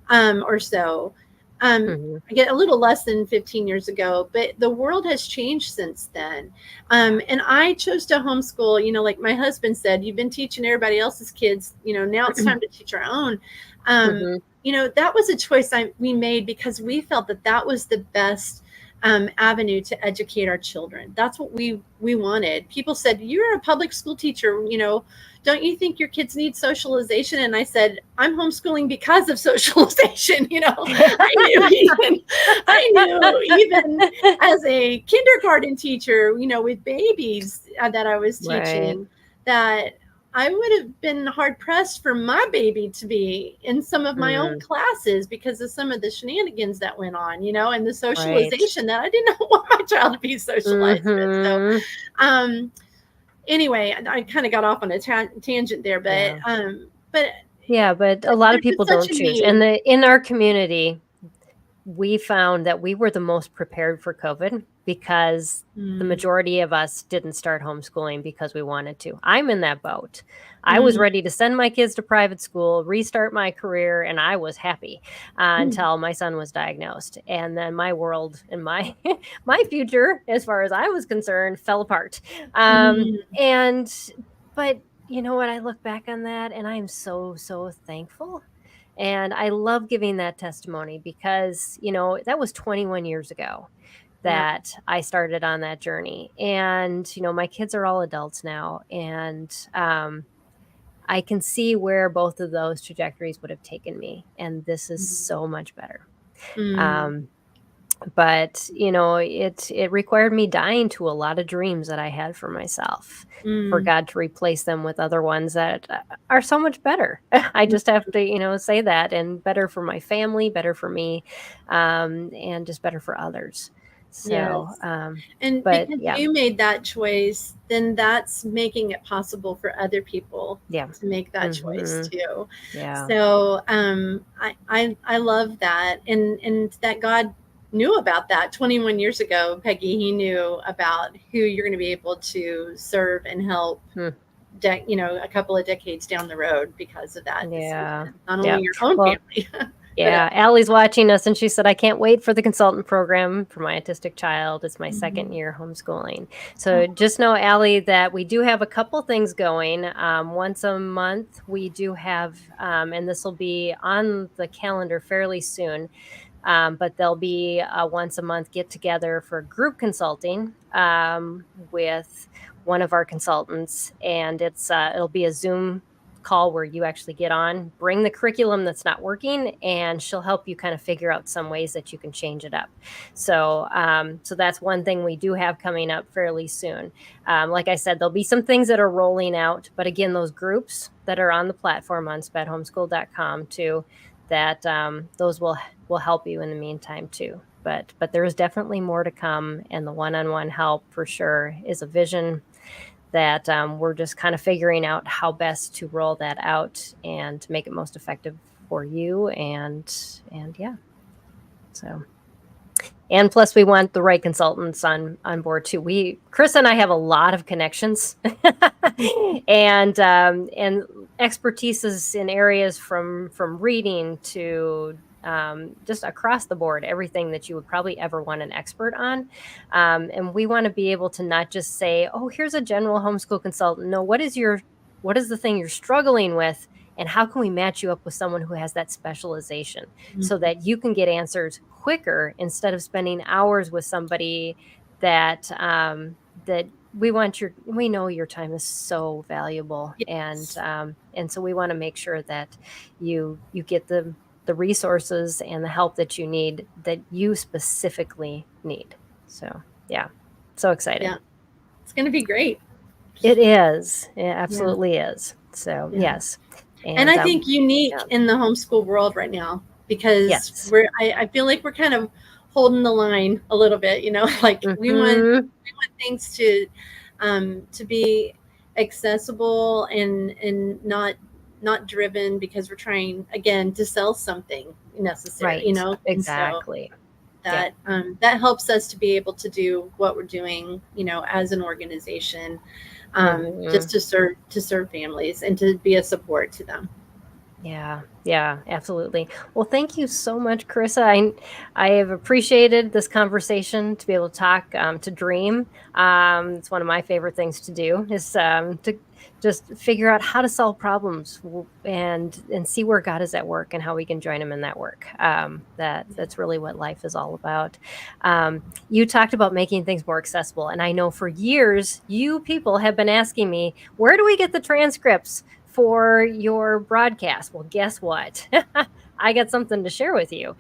or so, I get a little less than 15 years ago, but the world has changed since then. And I chose to homeschool, like my husband said, you've been teaching everybody else's kids, now it's time to teach our own. That was a choice we made because we felt that was the best avenue to educate our children. That's what we wanted. People said, you're a public school teacher, don't you think your kids need socialization? And I said, I'm homeschooling because of socialization. I knew even as a kindergarten teacher, with babies that I was teaching, that I would have been hard pressed for my baby to be in some of my own classes because of some of the shenanigans that went on, and the socialization that I didn't want my child to be socialized with. So, anyway, I kind of got off on a tangent there, but but a lot of people don't choose. And in our community, we found that we were the most prepared for COVID because the majority of us didn't start homeschooling because we wanted to. I'm in that boat. I was ready to send my kids to private school, restart my career, and I was happy until my son was diagnosed. And then my world and my my future, as far as I was concerned, fell apart. But you know what? I look back on that and I am so, so thankful. And I love giving that testimony because, that was 21 years ago that I started on that journey. And, my kids are all adults now. And I can see where both of those trajectories would have taken me. And this is so much better. But it required me dying to a lot of dreams that I had for myself, for God to replace them with other ones that are so much better. I just have to say that, and better for my family, better for me, and just better for others. So and but because you made that choice, then that's making it possible for other people to make that choice too. So I love that, and that God knew about that 21 years ago, Peggy. He knew about who you're going to be able to serve and help a couple of decades down the road because of that decision. Not only your own family. Allie's watching us, and she said, I can't wait for the consultant program for my autistic child. It's my second year homeschooling. So just know, Allie, that we do have a couple things going. Once a month, we do have, and this will be on the calendar fairly soon, but there'll be a once a month get together for group consulting with one of our consultants. And it'll be a Zoom call where you actually get on, bring the curriculum that's not working, and she'll help you kind of figure out some ways that you can change it up. So that's one thing we do have coming up fairly soon. Like I said, there'll be some things that are rolling out, but again, those groups that are on the platform on spedhomeschool.com too, that those will help you in the meantime too. But there is definitely more to come, and the one-on-one help for sure is a vision that we're just kind of figuring out how best to roll that out and to make it most effective for you. And so, and plus we want the right consultants on board too. Krisa and I have a lot of connections and expertises in areas from reading to just across the board, everything that you would probably ever want an expert on. And we want to be able to not just say, oh, here's a general homeschool consultant. No, what is the thing you're struggling with? And how can we match you up with someone who has that specialization so that you can get answers quicker instead of spending hours with somebody that we know your time is so valuable. And so we want to make sure that you get the resources and the help that you need, that you specifically need. So, so excited. Yeah. It's going to be great. It is. It absolutely is. So, yes. And I think unique in the homeschool world right now, because I feel like we're kind of holding the line a little bit, like we want things to be accessible and not driven because we're trying again to sell something necessary, exactly. So that helps us to be able to do what we're doing, as an organization, just to serve families and to be a support to them. Yeah, absolutely. Well, thank you so much, Krisa. I have appreciated this conversation, to be able to talk, to dream. It's one of my favorite things to do, is to just figure out how to solve problems and see where God is at work and how we can join him in that work. That's really what life is all about. You talked about making things more accessible. And I know for years, you people have been asking me, where do we get the transcripts for your broadcast? Well, guess what? I got something to share with you.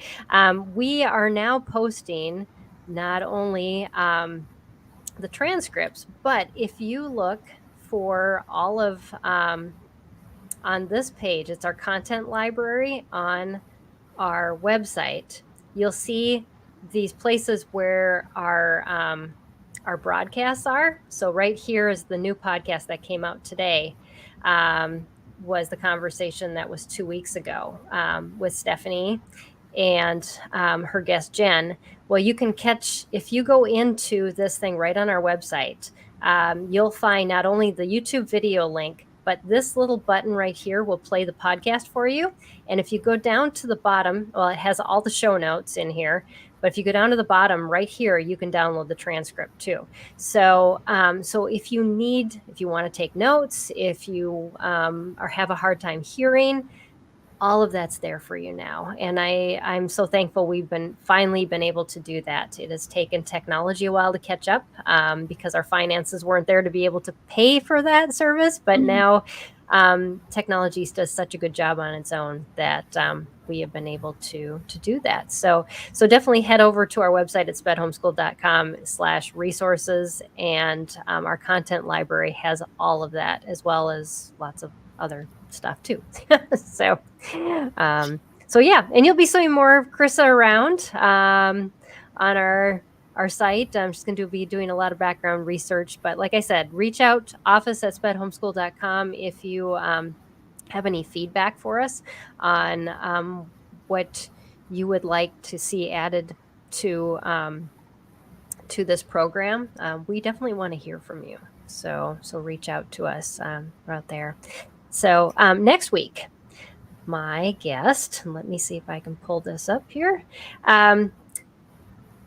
We are now posting not only the transcripts, but if you look for all of on this page, it's our content library on our website. You'll see these places where our broadcasts are. So right here is the new podcast that came out today. Was the conversation that was 2 weeks ago with Stephanie. and her guest, Jen. Well, you can catch, if you go into this thing right on our website, you'll find not only the YouTube video link, but this little button right here will play the podcast for you. And if you go down to the bottom, well, it has all the show notes in here. But if you go down to the bottom right here, you can download the transcript too. So, if you want to take notes, if you have a hard time hearing, all of that's there for you now. And I'm so thankful we've finally been able to do that. It has taken technology a while to catch up because our finances weren't there to be able to pay for that service. But now technology does such a good job on its own that we have been able to do that. So definitely head over to our website at spedhomeschool.com/resources. And our content library has all of that, as well as lots of other stuff too. So yeah, and you'll be seeing more of Krisa around on our site. I'm just going to be doing a lot of background research, but like I said, reach out, office@spedhomeschool.com if you have any feedback for us on what you would like to see added to this program. We definitely want to hear from you. So reach out to us out there. So next week, my guest, let me see if I can pull this up here.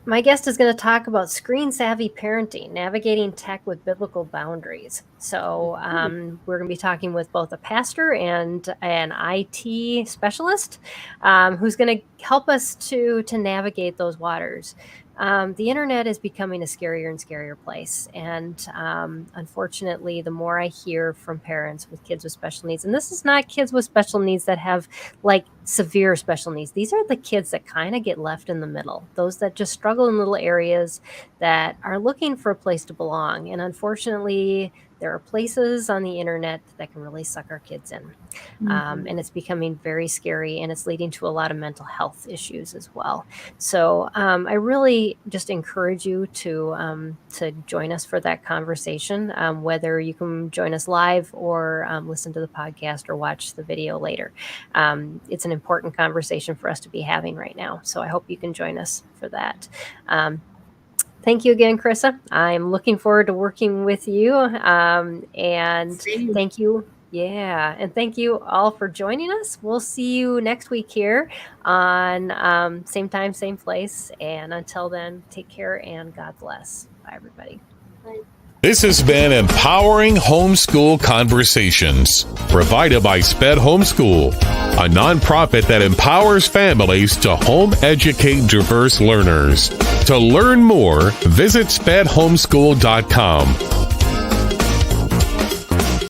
My guest is going to talk about screen-savvy parenting, navigating tech with biblical boundaries. So we're going to be talking with both a pastor and an IT specialist who's going to help us to navigate those waters. The internet is becoming a scarier and scarier place. And unfortunately, the more I hear from parents with kids with special needs, and this is not kids with special needs that have like severe special needs. These are the kids that kind of get left in the middle, those that just struggle in little areas that are looking for a place to belong. And unfortunately, there are places on the internet that can really suck our kids in. And it's becoming very scary, and it's leading to a lot of mental health issues as well. So I really just encourage you to join us for that conversation, whether you can join us live or listen to the podcast or watch the video later. It's an important conversation for us to be having right now. So I hope you can join us for that. Thank you again, Krisa. I'm looking forward to working with you. And thank you. Yeah. And thank you all for joining us. We'll see you next week here on same time, same place. And until then, take care and God bless. Bye, everybody. Bye. This has been Empowering Homeschool Conversations, provided by SPED Homeschool, a nonprofit that empowers families to home educate diverse learners. To learn more, visit spedhomeschool.com.